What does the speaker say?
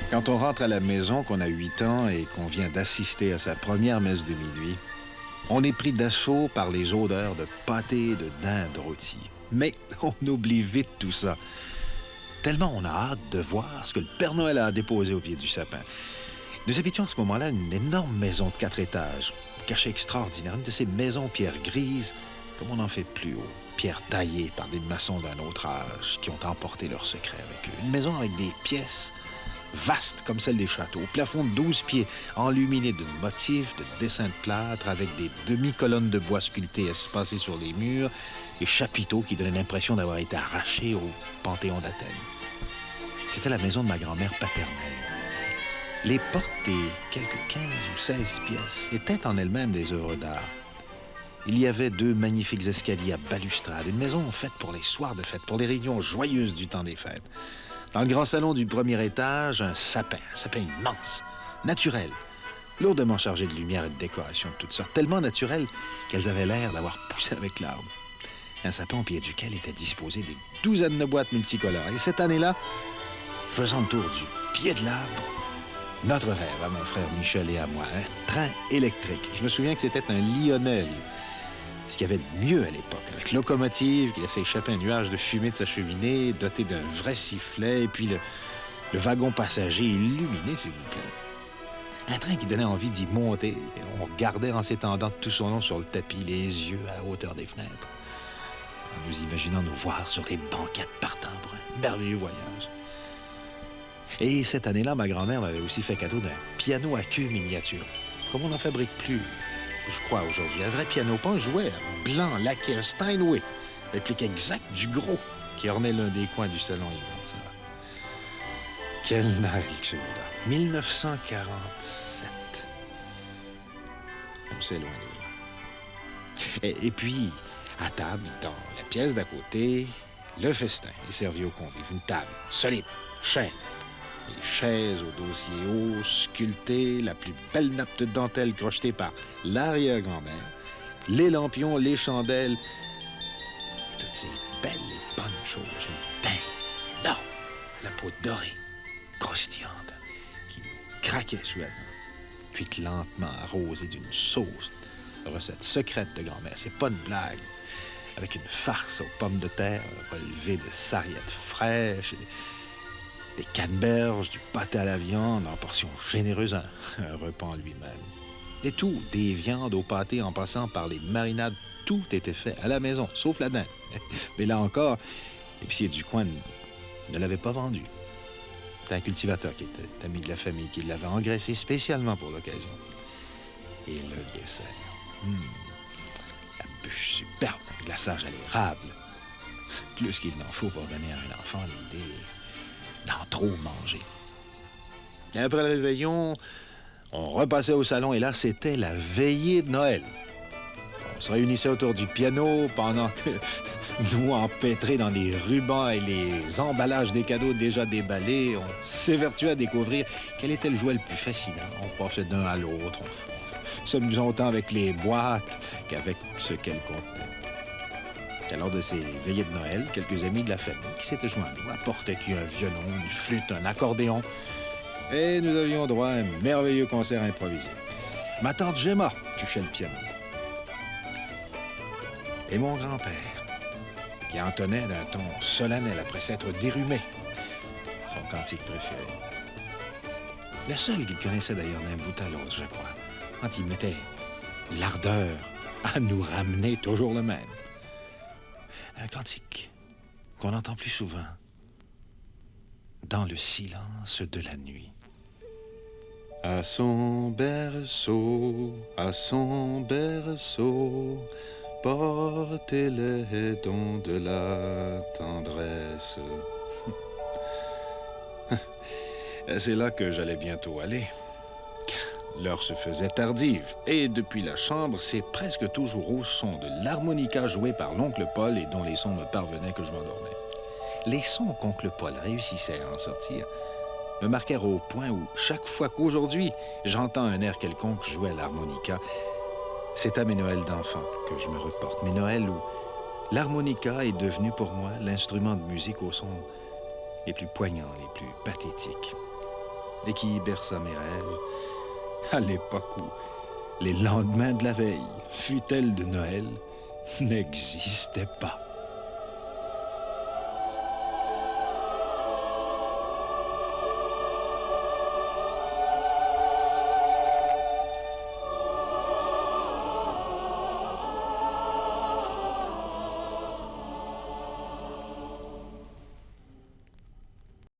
Quand on rentre à la maison, qu'on a 8 ans et qu'on vient d'assister à sa première messe de minuit, on est pris d'assaut par les odeurs de pâté et de dinde rôtie. Mais on oublie vite tout ça. Tellement on a hâte de voir ce que le Père Noël a déposé au pied du sapin. Nous habitions à ce moment-là une énorme maison de 4 étages, cachet extraordinaire, une de ces maisons pierre grise, comme on n'en fait plus haut, pierre taillée par des maçons d'un autre âge qui ont emporté leur secret avec eux. Une maison avec des pièces vastes comme celles des châteaux, au plafond de 12 pieds, enluminé de motifs, de dessins de plâtre, avec des demi-colonnes de bois sculptées espacées sur les murs, et chapiteaux qui donnaient l'impression d'avoir été arrachés au Panthéon d'Athènes. C'était la maison de ma grand-mère paternelle. Les portes des quelques 15 ou 16 pièces étaient en elles-mêmes des œuvres d'art. Il y avait 2 magnifiques escaliers à balustrade, une maison faite pour les soirs de fête, pour les réunions joyeuses du temps des fêtes. Dans le grand salon du premier étage, un sapin immense, naturel, lourdement chargé de lumière et de décorations de toutes sortes, tellement naturel qu'elles avaient l'air d'avoir poussé avec l'arbre. Un sapin au pied duquel étaient disposées des douzaines de boîtes multicolores. Et cette année-là, faisant le tour du pied de l'arbre, notre rêve à mon frère Michel et à moi, un train électrique. Je me souviens que c'était un Lionel, ce qu'il y avait de mieux à l'époque, avec locomotive qui laissait échapper un nuage de fumée de sa cheminée, doté d'un vrai sifflet, et puis le wagon passager illuminé, s'il vous plaît. Un train qui donnait envie d'y monter. On regardait en s'étendant tout son long sur le tapis, les yeux à la hauteur des fenêtres, en nous imaginant nous voir sur les banquettes partant pour un merveilleux voyage. Et cette année-là, ma grand-mère m'avait aussi fait cadeau d'un piano à queue miniature, comme on n'en fabrique plus, je crois, aujourd'hui. Un vrai piano, pas un jouet, blanc, laqué, un Steinway, réplique exacte du gros qui ornait l'un des coins du salon immense. Quel Noël que celui-là. 1947. On s'éloigne. Et puis, à table, dans la pièce d'à côté, le festin est servi aux convives. Une table solide, chère. Les chaises au dossier haut, sculptées, la plus belle nappe de dentelle crochetée par l'arrière-grand-mère, les lampions, les chandelles, toutes ces belles et bonnes choses. Une pain énorme, la peau dorée, croustillante, qui craquait sous la dent, cuite lentement arrosée d'une sauce, recette secrète de grand-mère, c'est pas une blague, avec une farce aux pommes de terre relevée de sarriette fraîche, des canneberges, du pâté à la viande en portions généreuses, un repas en lui-même. Et tout, des viandes au pâté en passant par les marinades, tout était fait à la maison, sauf la dinde. Mais là encore, l'épicier du coin ne l'avait pas vendu. C'était un cultivateur qui était ami de la famille, qui l'avait engraissé spécialement pour l'occasion. Et le dessert. La bûche superbe, un glaçage à l'érable. Plus qu'il n'en faut pour donner à un enfant l'idée d'en trop manger. Et après le réveillon, on repassait au salon et là, c'était la veillée de Noël. On se réunissait autour du piano pendant que nous, empêtrés dans les rubans et les emballages des cadeaux déjà déballés, on s'évertuait à découvrir quel était le jouet le plus fascinant. On passait d'un à l'autre, on s'amusant autant avec les boîtes qu'avec ce qu'elles contenaient. Alors de ces veillées de Noël, quelques amis de la famille qui s'étaient joints à nous apportaient un violon, une flûte, un accordéon. Et nous avions droit à un merveilleux concert improvisé. Ma tante Gemma touchait le piano. Et mon grand-père, qui entonnait d'un ton solennel après s'être dérumé, son cantique préféré. Le seul qu'il connaissait d'ailleurs d'un bout à l'autre, je crois, quand il mettait l'ardeur à nous ramener toujours le même. Un cantique qu'on n'entend plus souvent dans le silence de la nuit. À son berceau, portez les dons de la tendresse. C'est là que j'allais bientôt aller. L'heure se faisait tardive, et depuis la chambre, c'est presque toujours au son de l'harmonica joué par l'oncle Paul et dont les sons me parvenaient que je m'endormais. Les sons qu'oncle Paul réussissait à en sortir me marquèrent au point où, chaque fois qu'aujourd'hui, j'entends un air quelconque jouer à l'harmonica, c'est à mes Noëls d'enfant que je me reporte. Mes Noëls où l'harmonica est devenu pour moi l'instrument de musique aux sons les plus poignants, les plus pathétiques. et qui berça mes rêves, à l'époque où les lendemains de la veille, fût-elle de Noël, n'existaient pas.